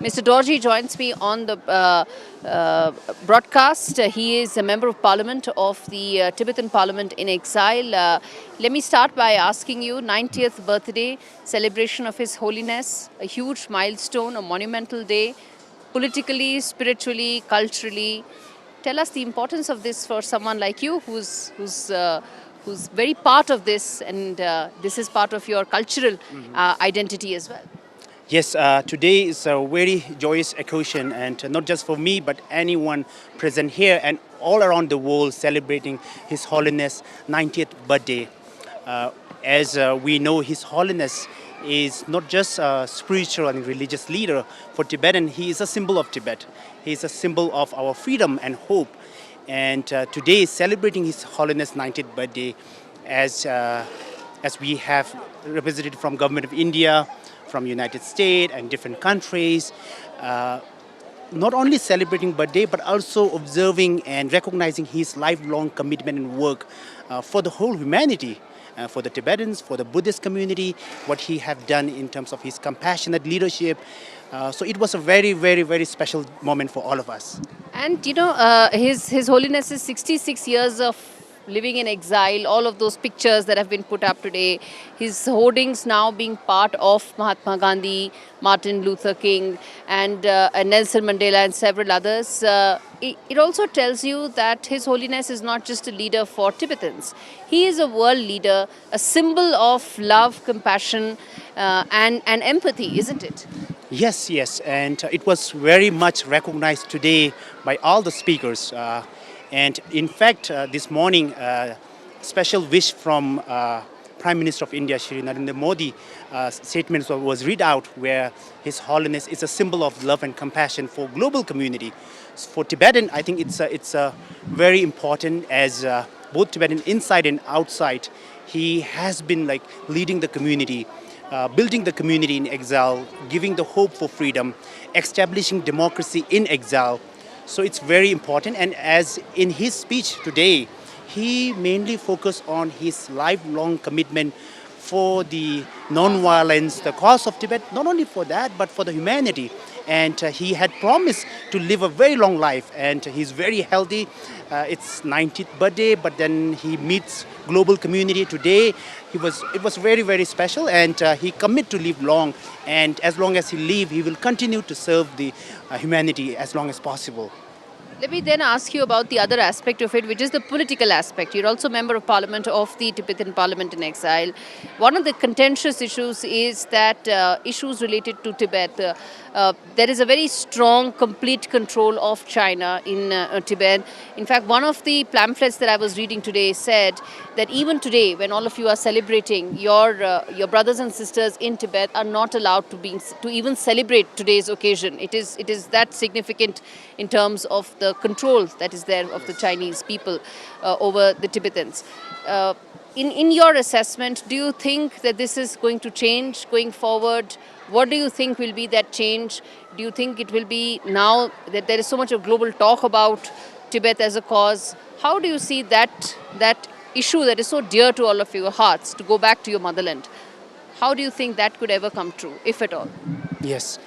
Mr. Dorjee joins me on the broadcast. He is a member of parliament of the Tibetan parliament in exile. Let me start by asking you, 90th birthday celebration of His Holiness, a huge milestone, a monumental day, politically, spiritually, culturally. Tell us the importance of this for someone like you who's very part of this, and this is part of your cultural identity as well. Yes, today is a very joyous occasion, and not just for me, but anyone present here and all around the world celebrating His Holiness 90th birthday. As we know, His Holiness is not just a spiritual and religious leader for Tibetan, he is a symbol of Tibet. He is a symbol of our freedom and hope. And today is celebrating His Holiness 90th birthday as we have representative from Government of India, from United States and different countries, not only celebrating birthday but also observing and recognizing his lifelong commitment and work for the whole humanity, for the Tibetans, for the Buddhist community, what he have done in terms of his compassionate leadership. So it was a very, very, very special moment for all of us. And you know, His Holiness is 66 years of living in exile, all of those pictures that have been put up today, his hoardings now being part of Mahatma Gandhi, Martin Luther King, and Nelson Mandela and several others. It also tells you that His Holiness is not just a leader for Tibetans. He is a world leader, a symbol of love, compassion, and empathy, isn't it? Yes, yes, and it was very much recognized today by all the speakers. And in fact, this morning, special wish from Prime Minister of India, Shri Narendra Modi, statement was read out where His Holiness is a symbol of love and compassion for global community. For Tibetan, I think it's very important as both Tibetan inside and outside. He has been like leading the community, building the community in exile, giving the hope for freedom, establishing democracy in exile. So it's very important, and as in his speech today, he mainly focused on his lifelong commitment for the non-violence, the cause of Tibet, not only for that, but for the humanity. And he had promised to live a very long life, and he's very healthy. It's 90th birthday, but then he meets global community today. It was very, very special, and he commit to live long. And as long as he live, he will continue to serve the humanity as long as possible. Let me then ask you about the other aspect of it, which is the political aspect. You're also a member of parliament of the Tibetan parliament in exile. One of the contentious issues is that issues related to Tibet. There is a very strong, complete control of China in Tibet. In fact, one of the pamphlets that I was reading today said that even today, when all of you are celebrating, your brothers and sisters in Tibet are not allowed to even celebrate today's occasion. It is that significant in terms of the control that is there of the Chinese people over the Tibetans. In your assessment, do you think that this is going to change going forward? What do you think will be that change? Do you think it will be now that there is so much of global talk about Tibet as a cause? How do you see that issue that is so dear to all of your hearts, to go back to your motherland? How do you think that could ever come true, if at all? Yes.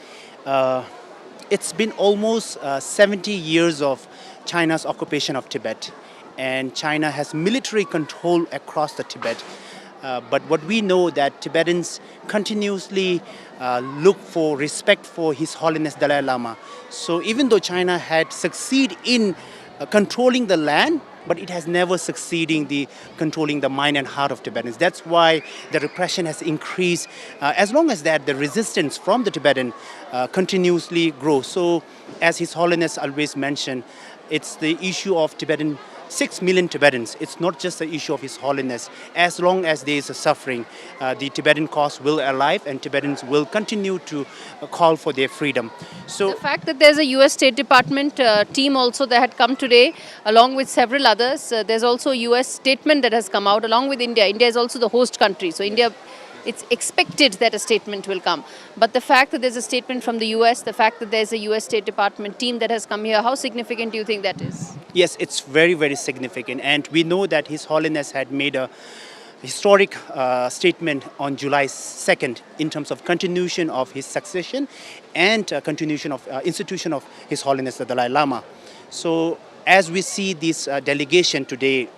It's been almost 70 years of China's occupation of Tibet, and China has military control across the Tibet. But what we know that Tibetans continuously look for respect for His Holiness Dalai Lama. So even though China had succeeded in controlling the land, but it has never succeeded in controlling the mind and heart of Tibetans. That's why the repression has increased. As long as that, the resistance from the Tibetan continuously grows. So as His Holiness always mentioned, it's the issue of Tibetan 6 million Tibetans. It's not just the issue of His Holiness. As long as there is a suffering, the Tibetan cause will alive, and Tibetans will continue to call for their freedom. So the fact that there's a US State Department team also that had come today, along with several others, there's also a US statement that has come out along with India. India is also the host country. So India, it's expected that a statement will come. But the fact that there's a statement from the US, the fact that there's a US State Department team that has come here, how significant do you think that is? Yes, it's very, very significant. And we know that His Holiness had made a historic statement on July 2nd in terms of continuation of his succession and continuation of institution of His Holiness the Dalai Lama. So as we see this delegation today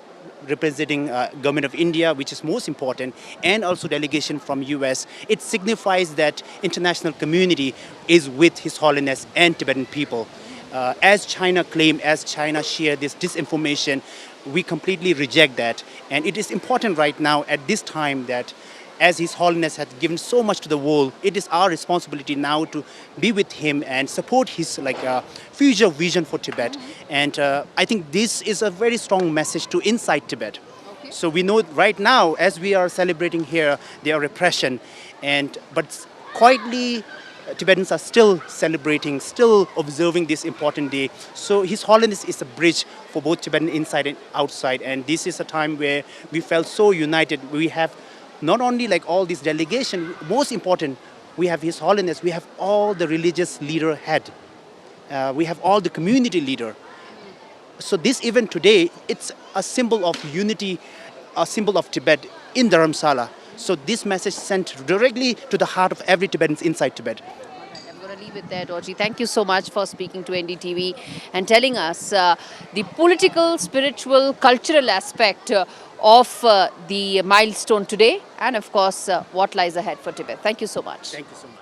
representing government of India, which is most important, and also delegation from US, it signifies that international community is with His Holiness and Tibetan people. As China claim, as China share this disinformation, we completely reject that. And it is important right now at this time that as His Holiness has given so much to the world, it is our responsibility now to be with him and support his future vision for Tibet. And I think this is a very strong message to inside Tibet. Okay. So we know right now, as we are celebrating here, there are repression, but quietly Tibetans are still celebrating, still observing this important day. So His Holiness is a bridge for both Tibetan inside and outside. And this is a time where we felt so united. We have not only all this delegation, most important, we have His Holiness, we have all the religious leader head. We have all the community leader. So this event today, it's a symbol of unity, a symbol of Tibet in Dharamsala. So this message sent directly to the heart of every Tibetan inside Tibet. I'm going to leave it there, Dorjee. Thank you so much for speaking to NDTV and telling us the political, spiritual, cultural aspect of the milestone today and, of course, what lies ahead for Tibet. Thank you so much. Thank you so much.